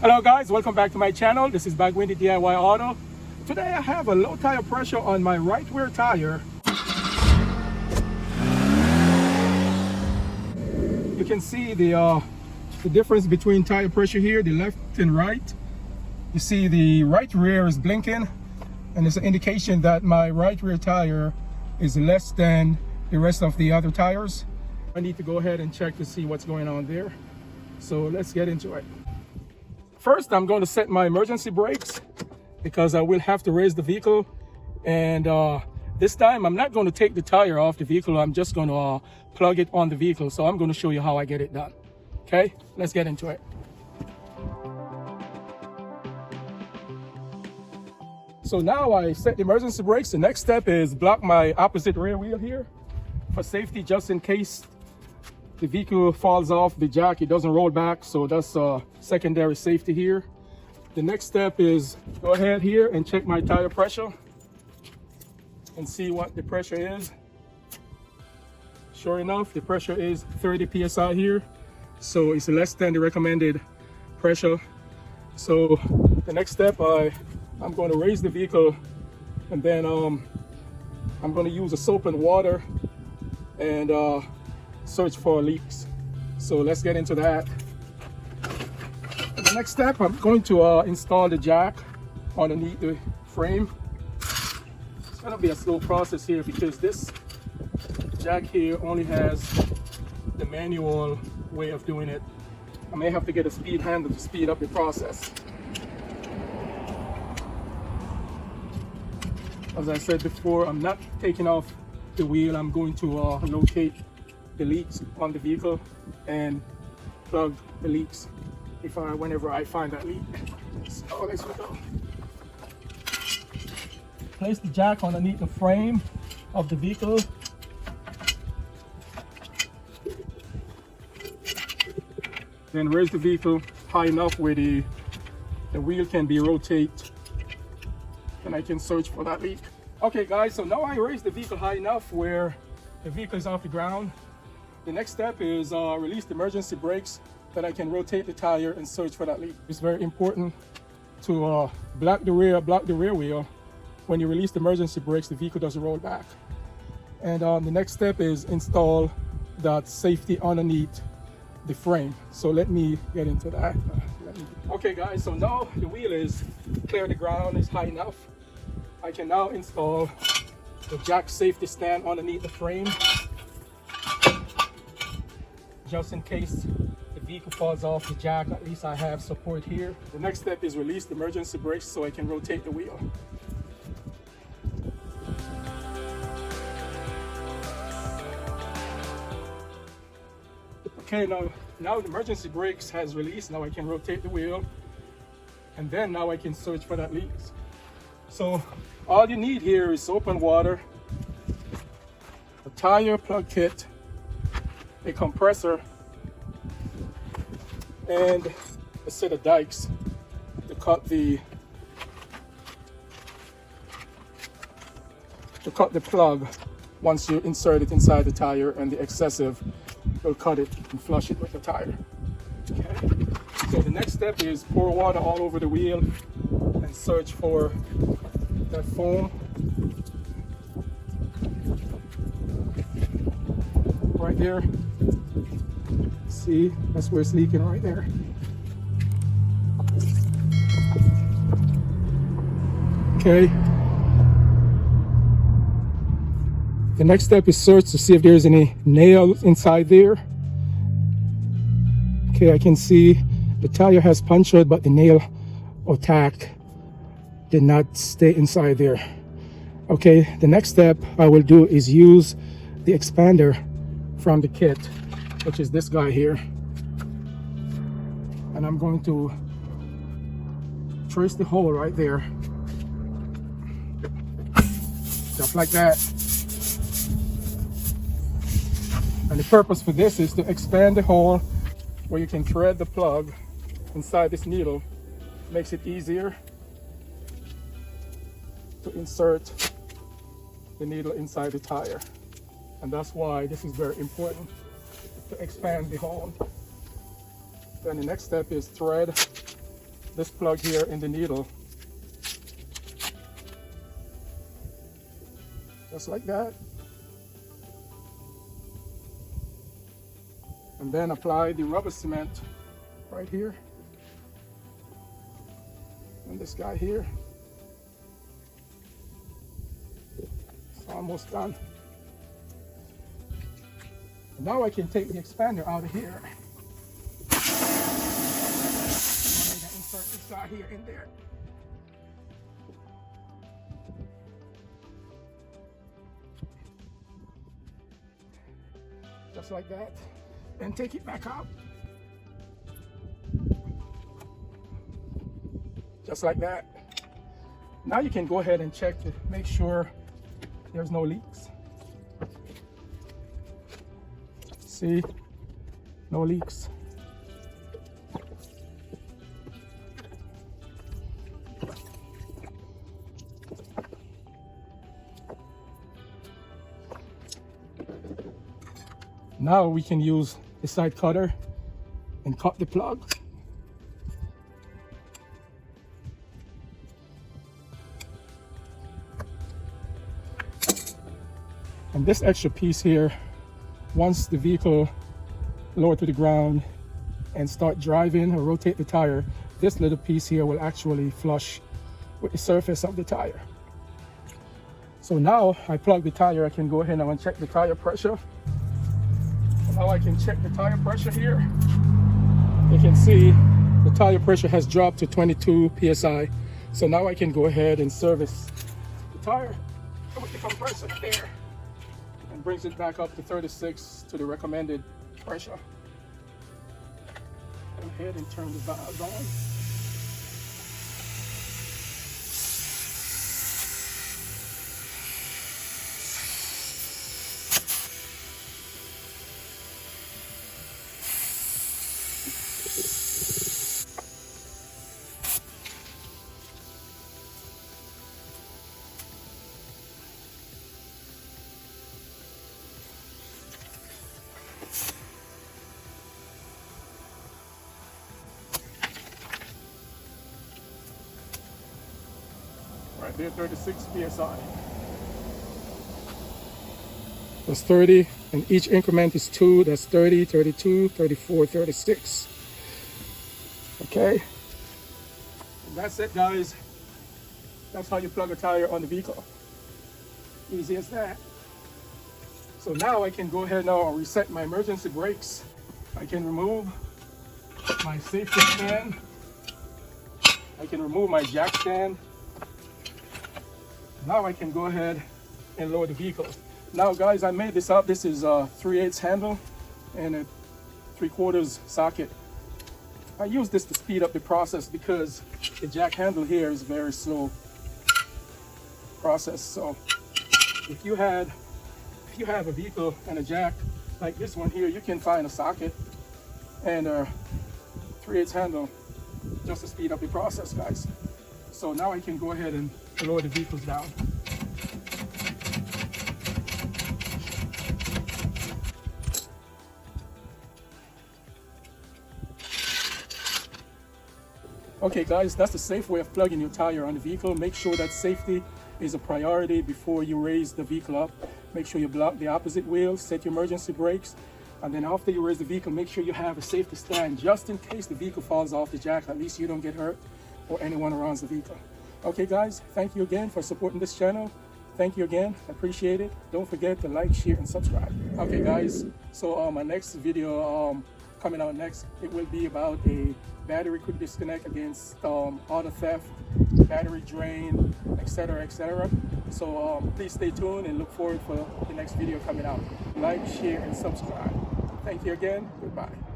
Hello guys, welcome back to my channel. This is Bagwindy DIY Auto. Today I have a low tire pressure on my right rear tire. You can see the difference between tire pressure here, the left and right. You see the right rear is blinking, and it's an indication that my right rear tire is less than the rest of the other tires. I need to go ahead and check to see what's going on there. So let's get into it. First, I'm going to set my emergency brakes because I will have to raise the vehicle. And this time, I'm not going to take the tire off the vehicle. I'm just going to plug it on the vehicle. So I'm going to show you how I get it done. Okay, let's get into it. So now I set the emergency brakes. The next step is block my opposite rear wheel here for safety, just in case the vehicle falls off the jack, it doesn't roll back. So that's secondary safety here. The next step is go ahead here and check my tire pressure and see what the pressure is. Sure enough, the pressure is 30 psi here. So it's less than the recommended pressure. So the next step, I'm going to raise the vehicle, and then I'm going to use a soap and water and search for leaks. So let's get into that. The next step, I'm going to install the jack underneath the frame. It's going to be a slow process here because this jack here only has the manual way of doing it. I may have to get a speed handle to speed up the process. As I said before, I'm not taking off the wheel. I'm going to locate the leaks on the vehicle and plug the leaks whenever I find that leak. So let's go. Place the jack underneath the frame of the vehicle. Then raise the vehicle high enough where the wheel can be rotated, and I can search for that leak. Okay guys, so now I raised the vehicle high enough where the vehicle is off the ground. The next step is release the emergency brakes, that I can rotate the tire and search for that leak. It's very important to block the rear wheel. When you release the emergency brakes, the vehicle doesn't roll back. And the next step is install that safety underneath the frame. So let me get into that. Okay guys, so now the wheel is clear, the ground is high enough. I can now install the jack safety stand underneath the frame, just in case the vehicle falls off the jack. At least I have support here. The next step is release the emergency brakes so I can rotate the wheel. Okay, now the emergency brakes has released. Now I can rotate the wheel, and then now I can search for that leak. So all you need here is soap and water, a tire plug kit, a compressor, and a set of dikes to cut the plug once you insert it inside the tire, and the excessive will cut it and flush it with the tire. Okay. So the next step is pour water all over the wheel and search for that foam right there. See, that's where it's leaking right there. Okay. The next step is search to see if there's any nails inside there. Okay, I can see the tire has punctured, but the nail or tack did not stay inside there. Okay, the next step I will do is use the expander from the kit, which is this guy here. And I'm going to trace the hole right there. Just like that. And the purpose for this is to expand the hole where you can thread the plug inside this needle. Makes it easier to insert the needle inside the tire. And that's why this is very important, to expand the hole. Then the next step is thread this plug here in the needle. Just like that. And then apply the rubber cement right here. And this guy here. It's almost done. And now I can take the expander out of here. I'm going to insert this guy here in there. Just like that. And take it back out. Just like that. Now you can go ahead and check to make sure there's no leaks. See? No leaks. Now we can use the side cutter and cut the plug. And this extra piece here, once the vehicle lowered to the ground and start driving or rotate the tire, this little piece here will actually flush with the surface of the tire. So now I plug the tire, I can go ahead and check the tire pressure. Now I can check the tire pressure here. You can see the tire pressure has dropped to 22 psi. So now I can go ahead and service the tire with the compressor there, and brings it back up to 36 to the recommended pressure. Go ahead and turn the valve on. Right there, 36 psi. That's 30, and each increment is 2. That's 30, 32, 34, 36. Okay, and that's it, guys. That's how you plug a tire on the vehicle. Easy as that. So now I can go ahead now and reset my emergency brakes. I can remove my safety stand. I can remove my jack stand. Now I can go ahead and lower the vehicle. Now guys, I made this up. This is a 3/8 handle and a 3/4 socket. I use this to speed up the process because the jack handle here is a very slow process. So if you have a vehicle and a jack like this one here, you can find a socket and a 3/8 handle just to speed up the process, guys. So now I can go ahead and lower the vehicles down. Okay guys, that's the safe way of plugging your tire on the vehicle. Make sure that safety is a priority before you raise the vehicle up. Make sure you block the opposite wheel, set your emergency brakes, and then after you raise the vehicle, make sure you have a safety stand just in case the vehicle falls off the jack. At least you don't get hurt or anyone around the vehicle. Okay guys, thank you again for supporting this channel. Thank you again, I appreciate it. Don't forget to like, share, and subscribe. Okay guys, so my next video coming out next, it will be about a battery quick disconnect against auto theft, battery drain, etc, etc. So please stay tuned and look forward for the next video coming out. Like, share, and subscribe. Thank you again, goodbye.